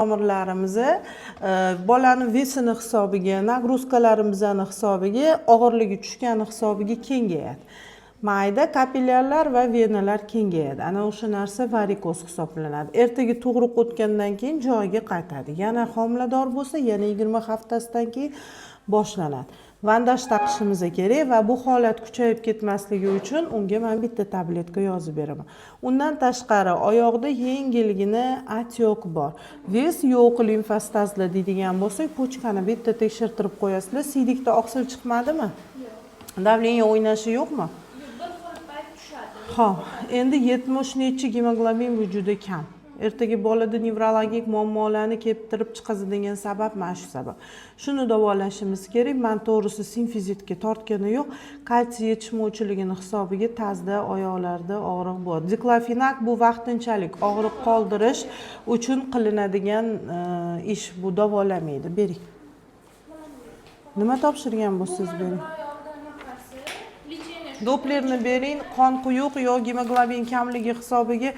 tomirlarimizni bolani vesini hisobiga, nagruzkalarimizni hisobiga, og'irligi tushgani hisobiga kengayadi. Mayda kapillyarlar va venalar kengayadi. Ana o'sha narsa varikoz hisoblanadi. Ertaga tug'ruq o'tgandan keyin joyiga qaytadi. Yana homilador bo'lsa, yana 20 haftasidan keyin boshlanadi. Vandaj taqishimiz kerak va bu holat kuchayib ketmasligi uchun unga men bitta tabletka yozib beraman. Undan tashqari oyoqda yengilgina atyoq bor. Ves yo'q limfostazlar deydigan bo'lsak, pochkani bitta tekshirtirib qo'yasizlar. Siydikda oqsil chiqmadimi? Yo'q. Davleniya o'ynashi yo'qmi? Xo'p, endi 70 necha gemoglobin bu juda kam. Ertaga bolada nevrologik muammolarni keltirib chiqazadigan sabab mana shu sabab. Shuni davolashimiz kerak. Men to'g'risi simfizitga tortgani yo'q. Kalsiy yetishmovchiligini hisobiga tazda, oyoqlarda og'riq bor. Diklofenak bu vaqtinchalik og'riq qoldirish uchun qilinadigan ish, bu davolamaydi. Bering. Nima topshirgan bo'lsangiz bering. Dopplerni bering, qon quyuq yoki gemoglobin kamligi hisobiga